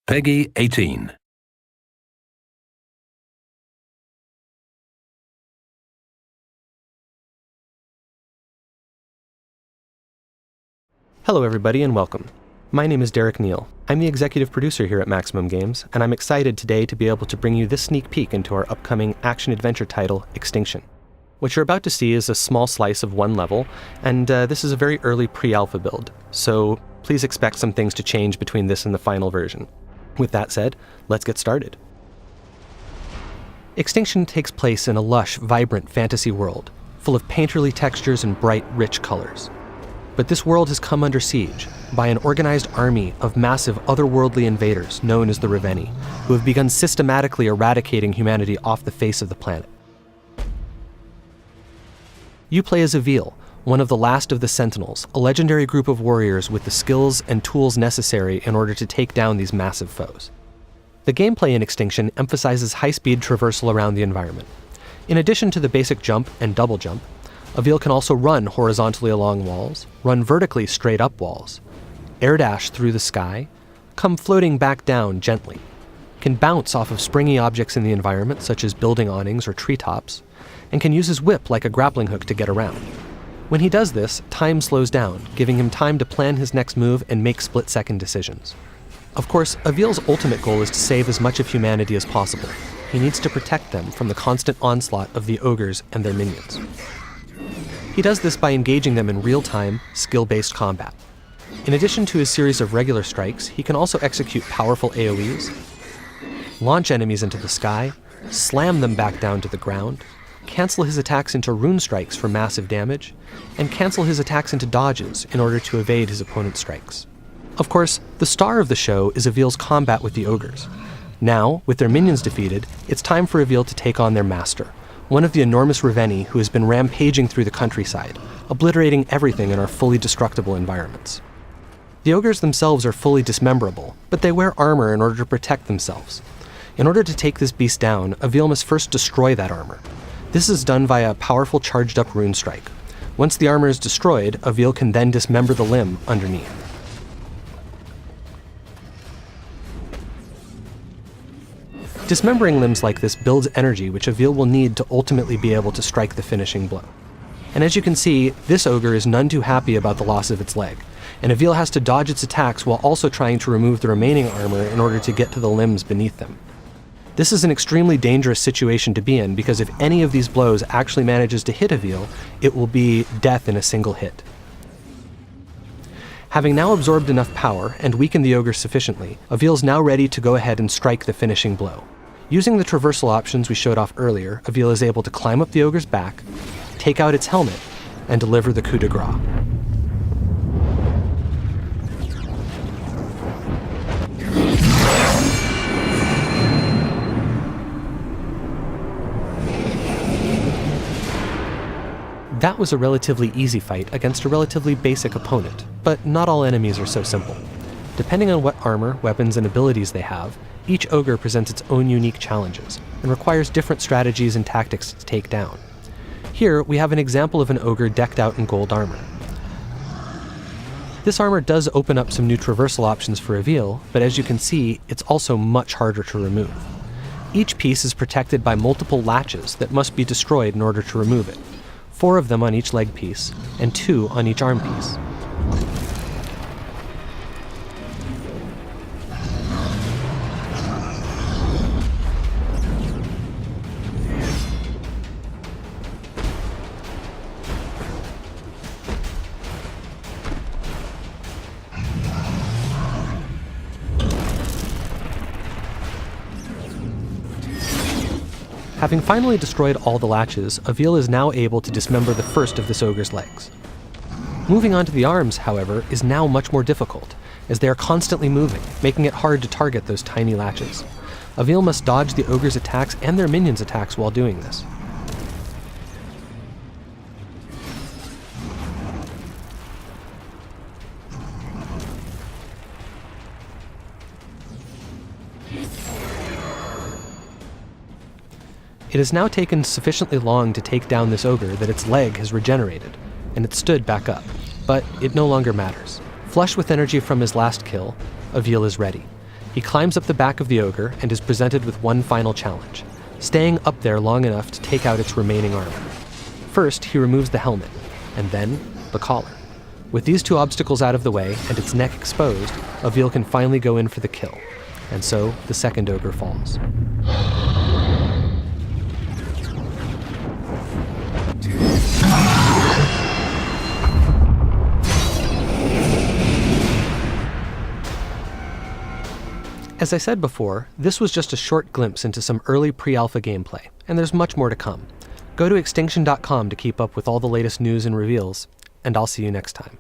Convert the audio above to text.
Peggy 18. Hello everybody and welcome. My name is Derek Neal. I'm the executive producer here at Maximum Games, and I'm excited today to be able to bring you this sneak peek into our upcoming action-adventure title, Extinction. What you're about to see is a small slice of one level, and this is a very early pre-alpha build, so please expect some things to change between this and the final version. With that said, let's get started. Extinction takes place in a lush, vibrant fantasy world, full of painterly textures and bright, rich colors. But this world has come under siege by an organized army of massive otherworldly invaders known as the Reveni, who have begun systematically eradicating humanity off the face of the planet. You play as Avil, one of the last of the Sentinels, a legendary group of warriors with the skills and tools necessary in order to take down these massive foes. The gameplay in Extinction emphasizes high-speed traversal around the environment. In addition to the basic jump and double jump, Avil can also run horizontally along walls, run vertically straight up walls, air dash through the sky, come floating back down gently, can bounce off of springy objects in the environment such as building awnings or treetops, and can use his whip like a grappling hook to get around. When he does this, time slows down, giving him time to plan his next move and make split-second decisions. Of course, Avil's ultimate goal is to save as much of humanity as possible. He needs to protect them from the constant onslaught of the ogres and their minions. He does this by engaging them in real-time, skill-based combat. In addition to his series of regular strikes, he can also execute powerful AoEs, launch enemies into the sky, slam them back down to the ground, cancel his attacks into rune strikes for massive damage, and cancel his attacks into dodges in order to evade his opponent's strikes. Of course, the star of the show is Avil's combat with the ogres. Now, with their minions defeated, it's time for Avil to take on their master, one of the enormous Reveni who has been rampaging through the countryside, obliterating everything in our fully destructible environments. The ogres themselves are fully dismemberable, but they wear armor in order to protect themselves. In order to take this beast down, Avil must first destroy that armor. This is done via a powerful charged-up rune strike. Once the armor is destroyed, Avil can then dismember the limb underneath. Dismembering limbs like this builds energy which Avil will need to ultimately be able to strike the finishing blow. And as you can see, this ogre is none too happy about the loss of its leg, and Avil has to dodge its attacks while also trying to remove the remaining armor in order to get to the limbs beneath them. This is an extremely dangerous situation to be in because if any of these blows actually manages to hit Avil, it will be death in a single hit. Having now absorbed enough power and weakened the ogre sufficiently, Avil is now ready to go ahead and strike the finishing blow. Using the traversal options we showed off earlier, Avil is able to climb up the ogre's back, take out its helmet, and deliver the coup de grace. That was a relatively easy fight against a relatively basic opponent, but not all enemies are so simple. Depending on what armor, weapons, and abilities they have, each ogre presents its own unique challenges, and requires different strategies and tactics to take down. Here, we have an example of an ogre decked out in gold armor. This armor does open up some new traversal options for Avil, but as you can see, it's also much harder to remove. Each piece is protected by multiple latches that must be destroyed in order to remove it. 4 of them on each leg piece, and 2 on each arm piece. Having finally destroyed all the latches, Avil is now able to dismember the first of this ogre's legs. Moving on to the arms, however, is now much more difficult, as they are constantly moving, making it hard to target those tiny latches. Avil must dodge the ogre's attacks and their minions' attacks while doing this. It has now taken sufficiently long to take down this ogre that its leg has regenerated, and it stood back up, but it no longer matters. Flush with energy from his last kill, Avil is ready. He climbs up the back of the ogre and is presented with one final challenge, staying up there long enough to take out its remaining armor. First, he removes the helmet, and then the collar. With these two obstacles out of the way and its neck exposed, Avil can finally go in for the kill, and so the second ogre falls. As I said before, this was just a short glimpse into some early pre-alpha gameplay, and there's much more to come. Go to extinction.com to keep up with all the latest news and reveals, and I'll see you next time.